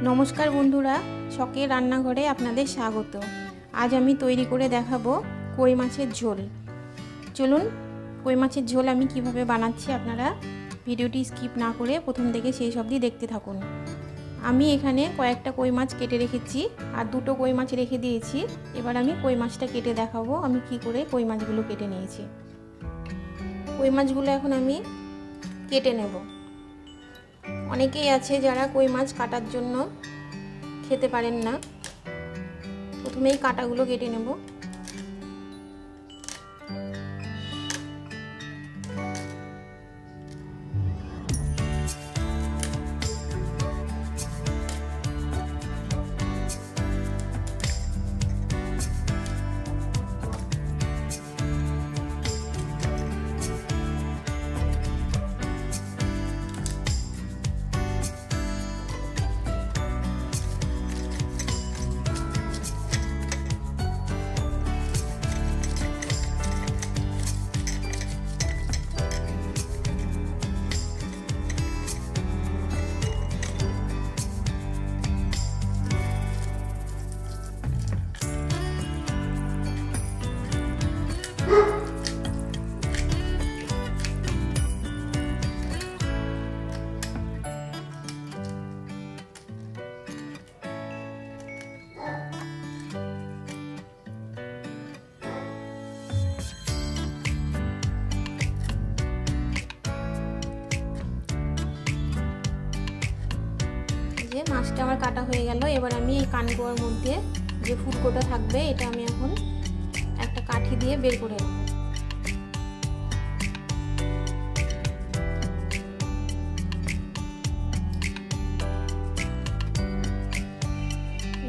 नमस्कार बंधुरा शखेर रान्नाघरे आपनादेर स्वागत। आज आमी तैरी करे देखाबो कई माछेर झोल। चलुन कई माछेर झोल आमी किभाबे बानाच्छि आपनारा भिडियोटी स्किप ना करे प्रथम थेके शेष अब्दि देखते थाकुन। आमी एखाने कयेकटा कई माछ केटे रेखेछि आर दुटो कई माछ रेखे दिएछि। एबार आमी कई माछटा केटे देखाबो आमी कि करे कई माछगुलो केटे निয়েছি। कई माछगुलो एखन आमी केटे नेब। অনেকেই আছে যারা কই মাছ কাটার জন্য খেতে পারেন না। প্রথমেই কাটাগুলো কেটে নেব। মাছটা আমার কাটা হয়ে গেল। এবার আমি এই কানকোয়ার মধ্যে যে ফুলকোটা থাকবে এটা আমি এখন একটা কাঠি দিয়ে বের করে নেব।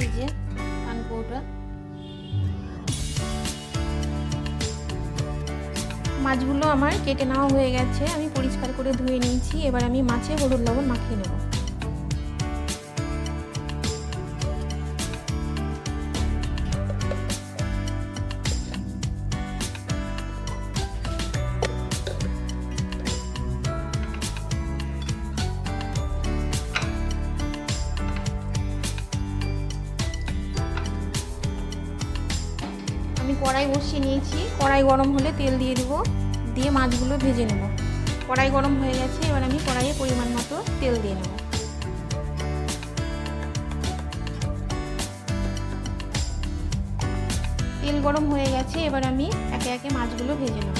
এই যে কানকোয়াটা মাছগুলো আমার কেটে নেওয়া হয়ে গেছে। আমি পরিষ্কার করে ধুয়ে নিয়েছি। এবার আমি মাছে হলুদ লবণ মাখিয়ে নেব। কড়াই বসিয়ে নিয়েছি। কড়াই গরম হলে তেল দিয়ে দেব, দিয়ে মাছগুলো ভেজে নেব। কড়াই গরম হয়ে গেছে। এবার আমি কড়াইয়ে পরিমাণ মতো তেল দিয়ে নেব। তেল গরম হয়ে গেছে। এবার আমি একে একে মাছগুলো ভেজে নেব।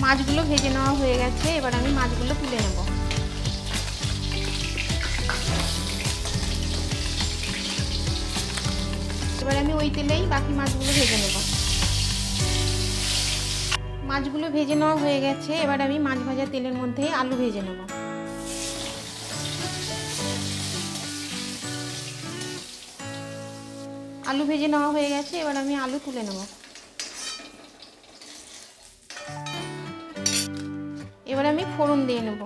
মাছগুলো ভেজে নেওয়া হয়ে গেছে। এবার আমি মাছগুলো তুলে নেব। এবার আমি ওই তেলেই বাকি মাছগুলো ভেজে নেব। মাছগুলো ভেজে নেওয়া হয়ে গেছে। এবার আমি মাছ ভাজা তেলের মধ্যে আলু ভেজে নেব। আলু ভেজে নেওয়া হয়ে গেছে। এবার আমি আলু তুলে নেব। এবার আমি ফোড়ন দিয়ে নেব।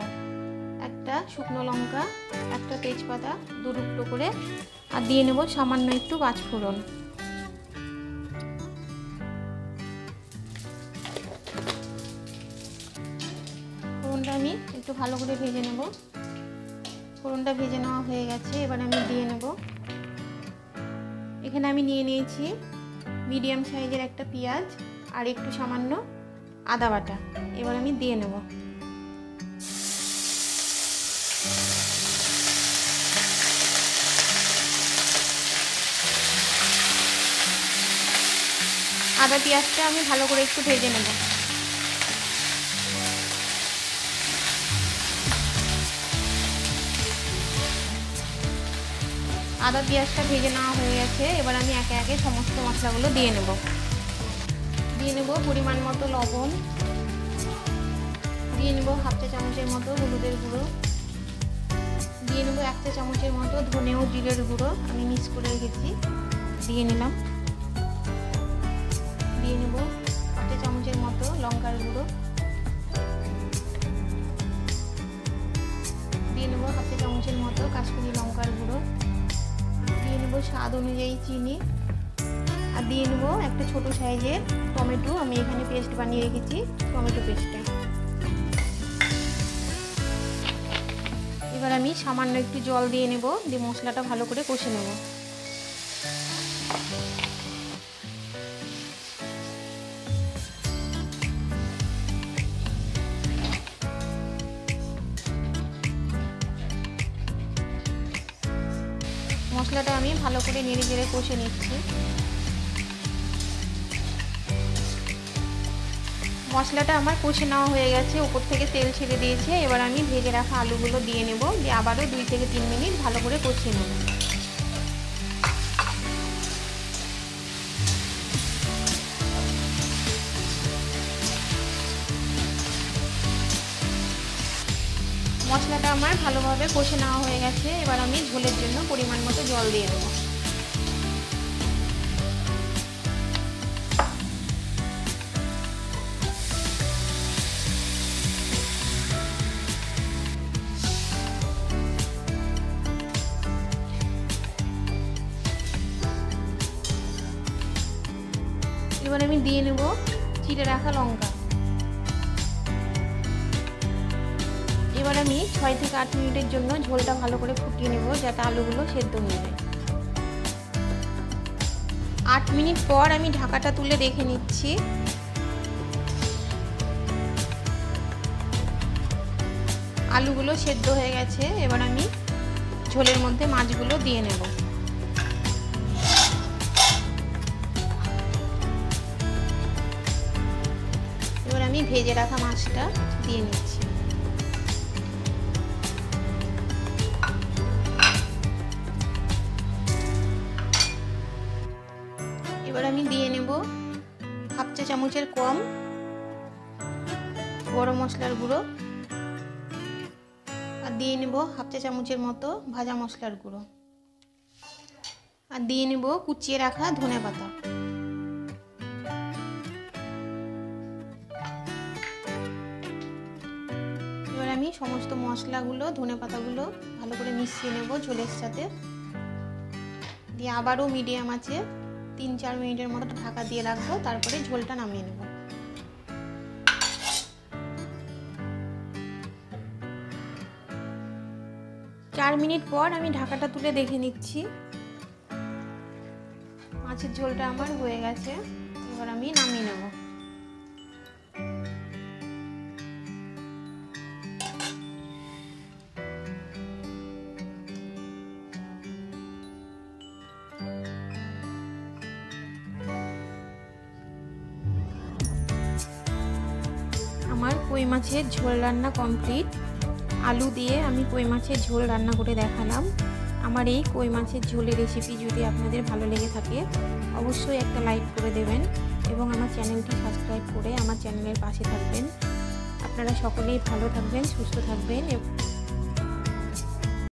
একটা শুকনো লঙ্কা, একটা তেজপাতা দু টুকরো করে, আর দিয়ে নেব সামান্য একটু পাঁচফোড়ন। ফোড়নটা আমি একটু ভালো করে ভেজে নেব। ফোড়নটা ভেজে নেওয়া হয়ে গেছে। এবার আমি দিয়ে নেব, এখানে আমি নিয়ে নিয়েছি মিডিয়াম সাইজের একটা পেঁয়াজ আর একটু সামান্য আদা বাটা। এবার আমি দিয়ে নেব। আদা পেঁয়াজটা আমি ভালো করে একটু ভেজে নেব। আদা পেঁয়াজটা ভেজে নেওয়া হয়ে গেছে। এবার আমি একে একে সমস্ত মশলাগুলো দিয়ে নেব। দিয়ে নেব পরিমাণ মতো লবণ, দিয়ে নেব হাফ চা চামচের মতো হলুদের গুঁড়ো, দিয়ে নেব এক চা চামচের মতো ধনে ও জিরের গুঁড়ো আমি মিক্স করে রেখেছি, দিয়ে নিলাম। দিয়ে নেব হাফ চা চামচের মতো লঙ্কার গুঁড়ো, দিয়ে নেব হাফ চা চামচের মতো কাশ্মীরি লঙ্কার গুঁড়ো, দিয়ে নেব স্বাদ অনুযায়ী চিনি, আর আর দিয়ে নেবো একটা ছোট সাইজের টমেটো, আমি এখানে পেস্ট বানিয়ে রেখেছি, টমেটো পেস্টটা। এবার আমি সামান্য একটু জল দিয়ে নেব, দিয়ে মশলাটা ভালো করে কষে নেব। মশলাটা আমি ভালো করে নেড়ে চেড়ে কষে নিচ্ছি। মশলাটা আমার কষে নেওয়া হয়ে গেছে, উপর থেকে তেল ছেড়ে দিয়েছে। এবার আমি ভেজে রাখা আলুগুলো দিয়ে নেব, দিয়ে আবারও 2 থেকে 3 মিনিট ভালো করে কষিয়ে নেব। মশলাটা আমার ভালোভাবে কষে নেওয়া হয়ে গেছে। এবার আমি ঝোলের জন্য পরিমাণ মতো জল দিয়ে দেবো। এবার আমি দিয়ে নেব চিড়ে রাখা লঙ্কা। এবার আমি 6 থেকে 8 মিনিটের জন্য ঝোলটা ভালো করে ফুটিয়ে নেব, যাতে আলুগুলো সেদ্ধ হয়ে যায়। 8 মিনিট পর আমি ঢাকাটা তুলে দেখে নিচ্ছি। আলুগুলো সেদ্ধ হয়ে গেছে। এবার আমি ঝোলের মধ্যে মাছগুলো দিয়ে নেব। এবার আমি ভেজে রাখা মাছটা দিয়ে নিচ্ছি। এবার আমি দিয়ে নেব হাফ চা চামচের কম গরম মশলার গুঁড়ো, আর দিয়ে নেব হাফ চা চামচের মতো ভাজা মশলার গুঁড়ো, আর দিয়ে নেব কুচিয়ে রাখা ধনেপাতা। এবার আমি সমস্ত মশলাগুলো ধনেপাতাগুলো ভালো করে মিশিয়ে নেব ঝোলের সাথে, দিয়ে আবারও মিডিয়াম আছে 3-4 মিনিটের মতো ঢাকা দিয়ে রাখবো, তারপরে ঝোলটা নামিয়ে নেব। 4 মিনিট পর আমি ঢাকাটা তুলে দেখে নিচ্ছি। মাছের ঝোলটা আমার হয়ে গেছে। এবার আমি নামিয়ে নেব। আমার কই মাছের ঝোল রান্না কমপ্লিট। আলু দিয়ে আমি কই মাছের ঝোল রান্না করে দেখালাম। আমার এই কই মাছের ঝোলের রেসিপি যদি আপনাদের ভালো লেগে থাকে অবশ্যই একটা লাইক করে দেবেন এবং আমার চ্যানেলটি সাবস্ক্রাইব করে আমার চ্যানেলের পাশে থাকবেন। আপনারা সকলেই ভালো থাকবেন, সুস্থ থাকবেন।